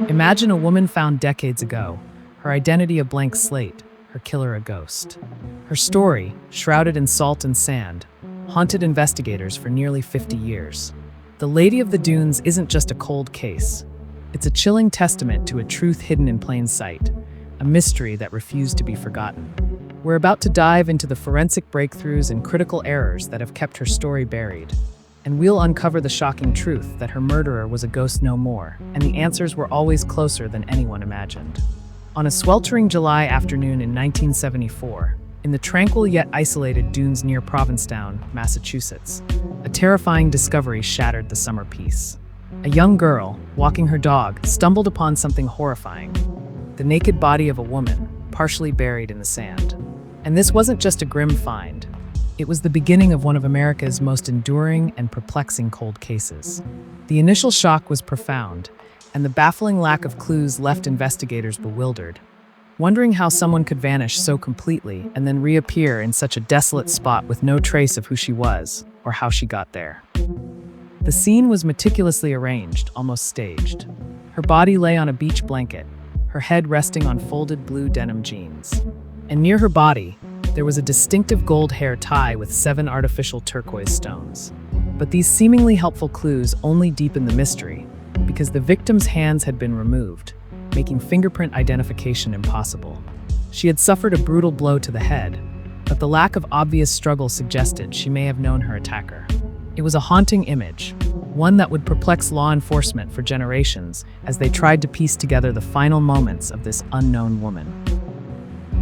Imagine a woman found decades ago, her identity a blank slate, her killer a ghost. Her story, shrouded in salt and sand, haunted investigators for nearly 50 years. The Lady of the Dunes isn't just a cold case. It's a chilling testament to a truth hidden in plain sight, a mystery that refused to be forgotten. We're about to dive into the forensic breakthroughs and critical errors that have kept her story buried. And we'll uncover the shocking truth that her murderer was a ghost no more, and the answers were always closer than anyone imagined. On a sweltering July afternoon in 1974, in the tranquil yet isolated dunes near Provincetown, Massachusetts, a terrifying discovery shattered the summer peace. A young girl, walking her dog, stumbled upon something horrifying: the naked body of a woman, partially buried in the sand. And this wasn't just a grim find. It was the beginning of one of America's most enduring and perplexing cold cases. The initial shock was profound, and the baffling lack of clues left investigators bewildered, wondering how someone could vanish so completely and then reappear in such a desolate spot with no trace of who she was or how she got there. The scene was meticulously arranged, almost staged. Her body lay on a beach blanket, her head resting on folded blue denim jeans. And near her body, there was a distinctive gold hair tie with 7 artificial turquoise stones. But these seemingly helpful clues only deepened the mystery, because the victim's hands had been removed, making fingerprint identification impossible. She had suffered a brutal blow to the head, but the lack of obvious struggle suggested she may have known her attacker. It was a haunting image, one that would perplex law enforcement for generations as they tried to piece together the final moments of this unknown woman.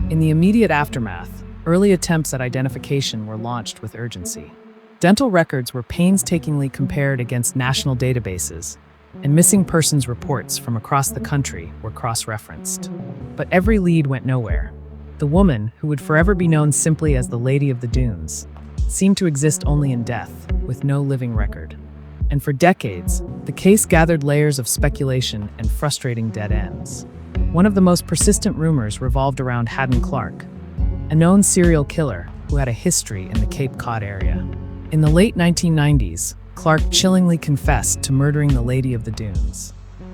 In the immediate aftermath, early attempts at identification were launched with urgency. Dental records were painstakingly compared against national databases, and missing persons reports from across the country were cross-referenced. But every lead went nowhere. The woman, who would forever be known simply as the Lady of the Dunes, seemed to exist only in death, with no living record. And for decades, the case gathered layers of speculation and frustrating dead ends. One of the most persistent rumors revolved around Haddon Clark, a known serial killer who had a history in the Cape Cod area. In the late 1990s, Clark chillingly confessed to murdering the Lady of the Dunes.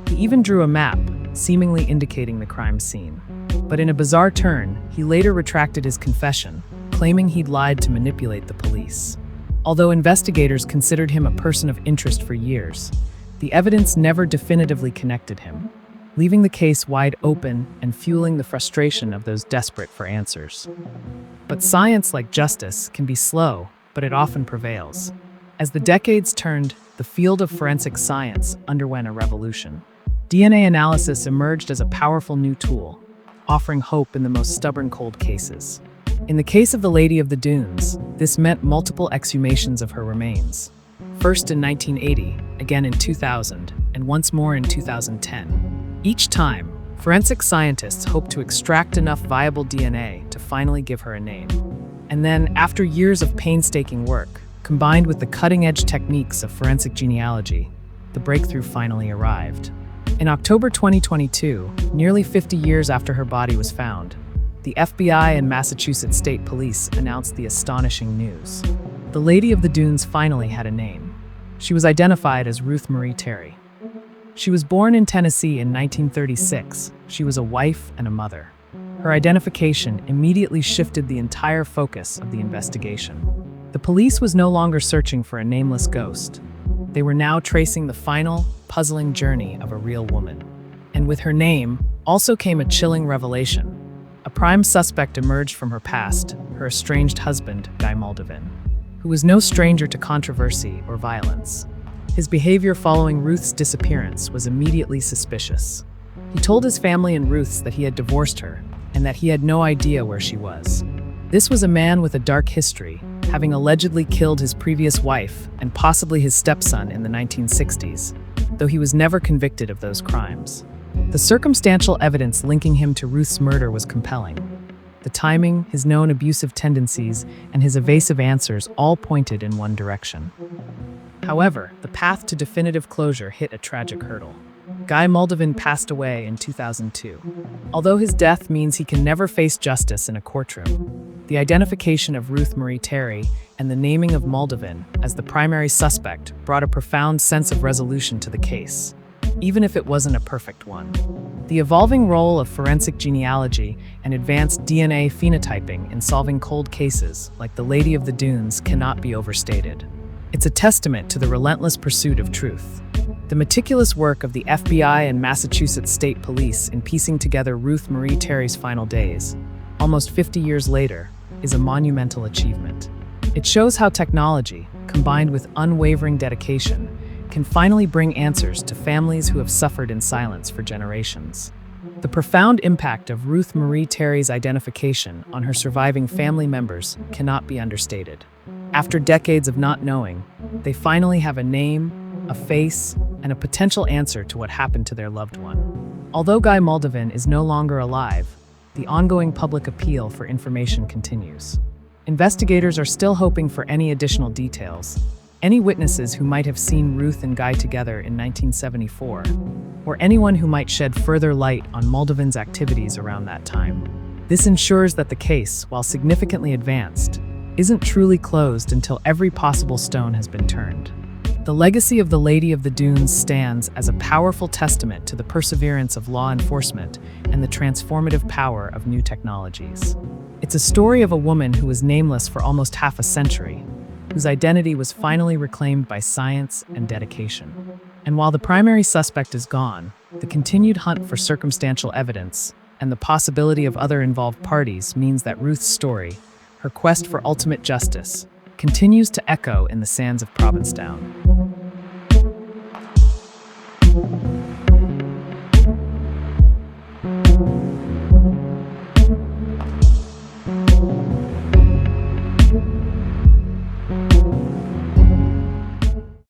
He even drew a map, seemingly indicating the crime scene. But in a bizarre turn, he later retracted his confession, claiming he'd lied to manipulate the police. Although investigators considered him a person of interest for years, the evidence never definitively connected him, leaving the case wide open and fueling the frustration of those desperate for answers. But science, like justice, can be slow, but it often prevails. As the decades turned, the field of forensic science underwent a revolution. DNA analysis emerged as a powerful new tool, offering hope in the most stubborn cold cases. In the case of the Lady of the Dunes, this meant multiple exhumations of her remains. First in 1980, again in 2000, and once more in 2010. Each time, forensic scientists hoped to extract enough viable DNA to finally give her a name. And then, after years of painstaking work, combined with the cutting-edge techniques of forensic genealogy, the breakthrough finally arrived. In October 2022, nearly 50 years after her body was found, the FBI and Massachusetts State Police announced the astonishing news. The Lady of the Dunes finally had a name. She was identified as Ruth Marie Terry. She was born in Tennessee in 1936. She was a wife and a mother. Her identification immediately shifted the entire focus of the investigation. The police was no longer searching for a nameless ghost. They were now tracing the final, puzzling journey of a real woman. And with her name, also came a chilling revelation. A prime suspect emerged from her past, her estranged husband, Guy Maldivin, who was no stranger to controversy or violence. His behavior following Ruth's disappearance was immediately suspicious. He told his family and Ruth's that he had divorced her and that he had no idea where she was. This was a man with a dark history, having allegedly killed his previous wife and possibly his stepson in the 1960s, though he was never convicted of those crimes. The circumstantial evidence linking him to Ruth's murder was compelling. The timing, his known abusive tendencies, and his evasive answers all pointed in one direction. However, the path to definitive closure hit a tragic hurdle. Guy Maldivin passed away in 2002. Although his death means he can never face justice in a courtroom, the identification of Ruth Marie Terry and the naming of Maldivin as the primary suspect brought a profound sense of resolution to the case. even if it wasn't a perfect one. The evolving role of forensic genealogy and advanced DNA phenotyping in solving cold cases, like the Lady of the Dunes, cannot be overstated. It's a testament to the relentless pursuit of truth. The meticulous work of the FBI and Massachusetts State Police in piecing together Ruth Marie Terry's final days, almost 50 years later, is a monumental achievement. It shows how technology, combined with unwavering dedication, can finally bring answers to families who have suffered in silence for generations. The profound impact of Ruth Marie Terry's identification on her surviving family members cannot be understated. After decades of not knowing, they finally have a name, a face, and a potential answer to what happened to their loved one. Although Guy Moldovan is no longer alive, the ongoing public appeal for information continues. Investigators are still hoping for any additional details, any witnesses who might have seen Ruth and Guy together in 1974, or anyone who might shed further light on Moldovan's activities around that time. This ensures that the case, while significantly advanced, isn't truly closed until every possible stone has been turned. The legacy of the Lady of the Dunes stands as a powerful testament to the perseverance of law enforcement and the transformative power of new technologies. It's a story of a woman who was nameless for almost half a century, whose identity was finally reclaimed by science and dedication. And while the primary suspect is gone, the continued hunt for circumstantial evidence and the possibility of other involved parties means that Ruth's story, her quest for ultimate justice, continues to echo in the sands of Provincetown.